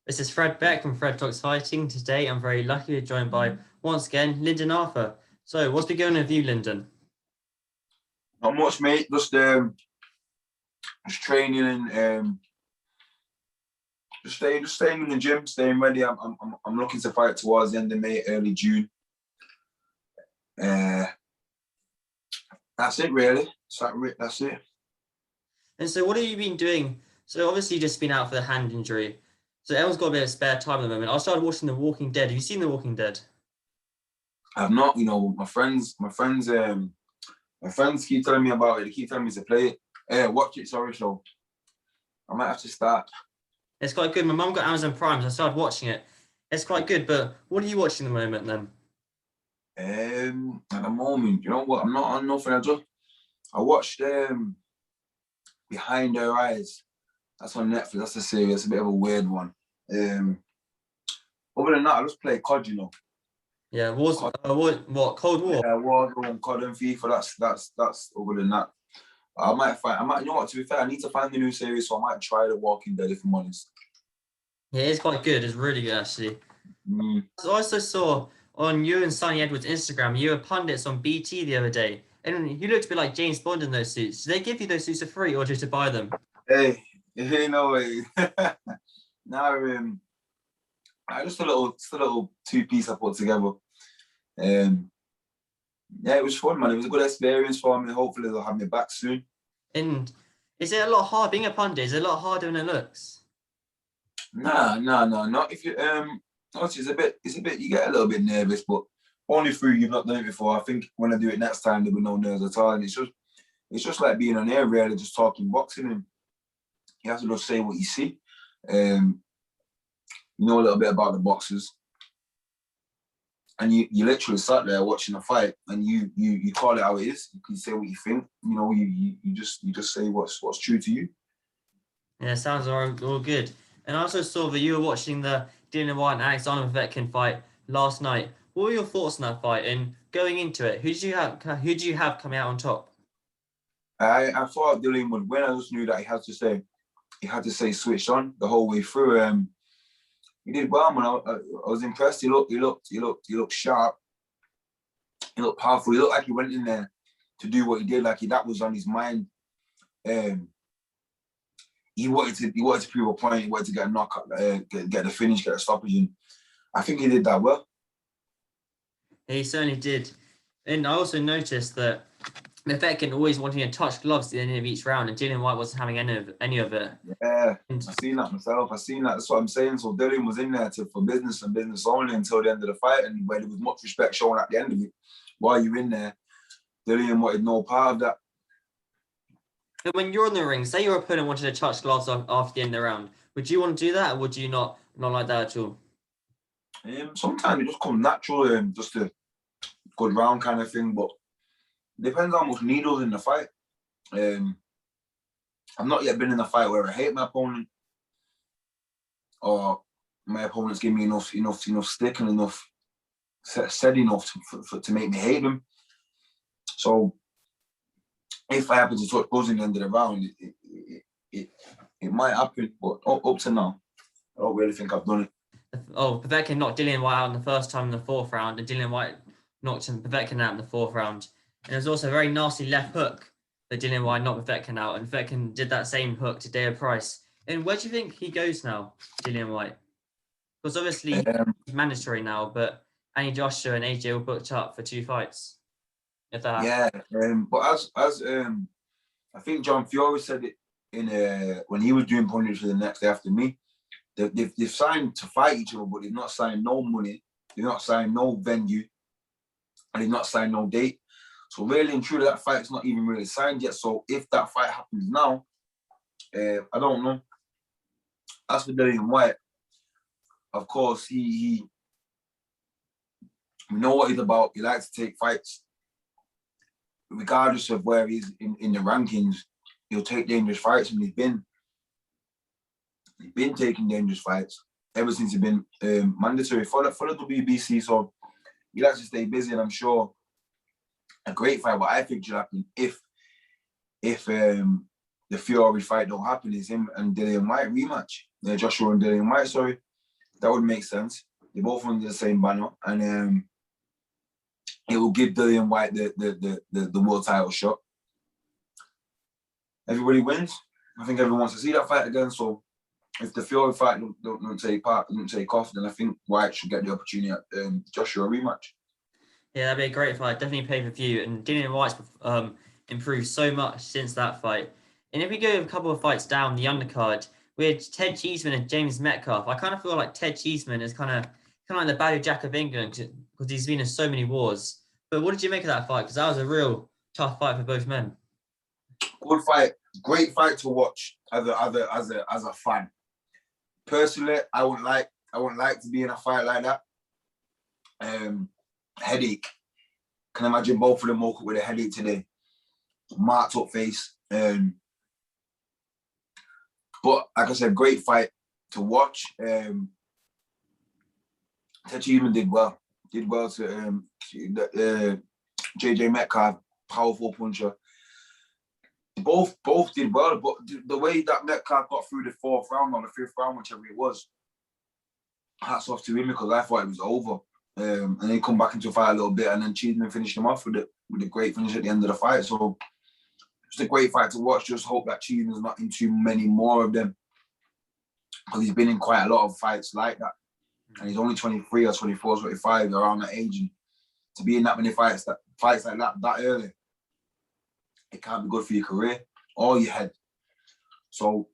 This is Fred Beck from Fred Talks Fighting. Today I'm very lucky to be joined by, once again, Lyndon Arthur. So, what's been going on with you, Lyndon? Not much, mate. Just training and just staying in the gym, staying ready. I'm looking to fight towards the end of May, early June. Uh, that's it, really. That's it. And so, what have you been doing? So, obviously, you've just been out for the hand injury. So, everyone's got a bit of spare time at the moment. I started watching The Walking Dead. Have you seen The Walking Dead? I've not, my friends keep telling me about it. They keep telling me to play it. Watch it. Sorry, so I might have to start. It's quite good. My mum got Amazon Prime, so I started watching it. It's quite good, but what are you watching at the moment then? At the moment, you know what? I'm not on nothing. I watched Behind Her Eyes. That's on Netflix. That's a series. It's a bit of a weird one. Other than that, I just play COD. Yeah, what? Cold War? Yeah, Warzone, COD, and FIFA. That's other than that. You know what? To be fair, I need to find the new series, so I might try The Walking Dead if I'm honest. Yeah, it's quite good. It's really good, actually. Mm. I also saw on you and Sonny Edwards' Instagram, you were pundits on BT the other day, and you looked a bit like James Bond in those suits. Did they give you those suits for free, or just to buy them? Hey, you know, now just a little two-piece I put together. Yeah, it was fun, man. It was a good experience for me. Hopefully, they'll have me back soon. And is it a lot hard being a pundit? Is it a lot harder than it looks? Nah, not if you obviously it's a bit you get a little bit nervous, but only through you've not done it before. I think when I do it next time there'll be no nerves at all. And it's just like being on air really, just talking boxing, and you have to just say what you see. You know a little bit about the boxers. And you literally sat there watching a fight and you call it how it is. You can say what you think. You know, you just say what's true to you. Yeah, sounds all good. And I also saw that you were watching the Dylan White and Alexander Vetkin fight last night. What were your thoughts on that fight? And going into it, who did you have coming out on top? I thought Dylan would win. I just knew that he had to say switch on the whole way through. He did well, man. I was impressed. He looked sharp. He looked powerful. He looked like he went in there to do what he did. That was on his mind. He wanted to prove a point. He wanted to get a knockout, get the finish, get a stoppage. And I think he did that well. He certainly did. And I also noticed that Vetkin always wanting to touch gloves at the end of each round, and Dylan White wasn't having any of it. Yeah, And I've seen that myself. I've seen that. That's what I'm saying. So Dylan was in there for business and business only until the end of the fight, and where there was much respect shown at the end of it. While you're in there, Dylan wanted no part of that. when you're in the ring, say your opponent wanted to touch gloves after the end of the round, would you want to do that, or would you not like that at all? Sometimes it just comes natural, just a good round kind of thing. But it depends how much needles in the fight. I've not yet been in a fight where I hate my opponent, or my opponent's giving me enough stick and enough said enough to make me hate them. So if I happen to touch buzz in the end of the round, it might happen. But up to now, I don't really think I've done it. Povetkin knocked Dillian White out in the first time in the fourth round, and Dillian White knocked Povetkin out in the fourth round. And there was also a very nasty left hook that Dillian White knocked Povetkin out, and Povetkin did that same hook to Dale Price. And where do you think he goes now, Dillian White? Because obviously he's mandatory now, but Annie Joshua and AJ were booked up for 2 fights. If that happens. Yeah, but as I think John Fury said it in when he was doing punditry for the next day after me. They've signed to fight each other, but they've not signed no money, they've not signed no venue, and they've not signed no date. So really and truly, that fight's not even really signed yet. So if that fight happens now, I don't know. As for Dillian White, of course, we know what he's about. He likes to take fights. Regardless of where he's in the rankings, he'll take dangerous fights, and he's been taking dangerous fights ever since he's been mandatory for the WBC. So he likes to stay busy, and I'm sure a great fight. What I think should happen if the Fury fight don't happen is him and Dillian Whyte rematch. Joshua and Dillian Whyte, sorry. That would make sense. They're both under the same banner, and it will give Dillian Whyte the world title shot. Everybody wins. I think everyone wants to see that fight again. So if the Fury fight don't take off, then I think Whyte should get the opportunity at Joshua rematch. Yeah, that'd be a great fight. Definitely pay per view. And Dillian Whyte's improved so much since that fight. And if we go a couple of fights down the undercard, we had Ted Cheeseman and James Metcalfe. I kind of feel like Ted Cheeseman is kind of like the Badger Jack of England because he's been in so many wars. But what did you make of that fight? Because that was a real tough fight for both men. Good fight, great fight to watch as a fan. Personally, I wouldn't like to be in a fight like that. Headache. Can imagine both of them woke up with a headache today. Marked up face. But like I said, great fight to watch. Ted Cheeseman did well. Did well to JJ Metcalfe, powerful puncher. Both did well, but the way that Metcalfe got through the 4th round or the 5th round, whichever it was, hats off to him because I thought it was over. And then he come back into the fight a little bit, and then Cheeseman finished him off with a great finish at the end of the fight. So it's a great fight to watch. Just hope that Cheeseman's not in too many more of them, because he's been in quite a lot of fights like that, and he's only 23 or 24, 25 around that age, and to be in that many fights like that early, it can't be good for your career or your head. So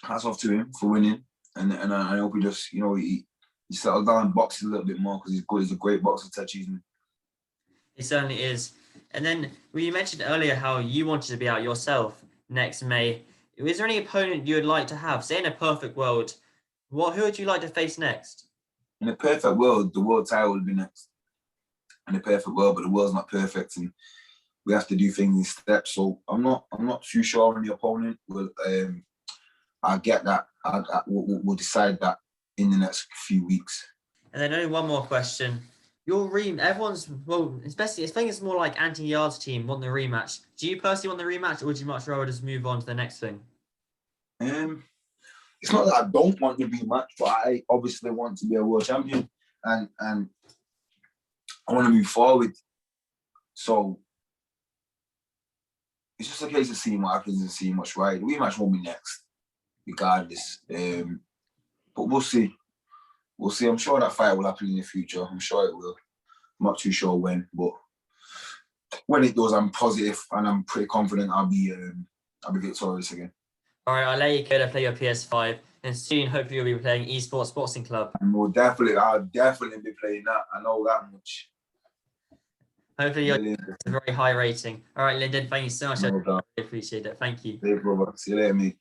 hats off to him for winning, and I hope he just he settled down and boxes a little bit more because he's good. He's a great boxer, Ted Cheeseman. He certainly is. And then you mentioned earlier how you wanted to be out yourself next May. Is there any opponent you would like to have? Say in a perfect world, who would you like to face next? In a perfect world, the world title would be next. In a perfect world, but the world's not perfect, and we have to do things in steps. So I'm not too sure on the opponent. I'll get that. We'll decide that in the next few weeks. And then only one more question. Especially I think it's more like anti-Yarde's team want the rematch. Do you personally want the rematch, or would you much rather just move on to the next thing? It's not that I don't want the rematch, but I obviously want to be a world champion, and I want to move forward. So it's just a case of seeing what happens and seeing what's right. The rematch won't be next, regardless. But we'll see. We'll see. I'm sure that fight will happen in the future. I'm sure it will. I'm not too sure when, but when it does, I'm positive and I'm pretty confident I'll be victorious again. All right, I'll let you go to play your PS5, and soon, hopefully, you'll be playing Esports Boxing Club. And I'll definitely be playing that. I know that much. Hopefully, you're a very high rating. All right, Lyndon, thank you so much. No I appreciate it. Thank you. Hey, brother. See you later, mate.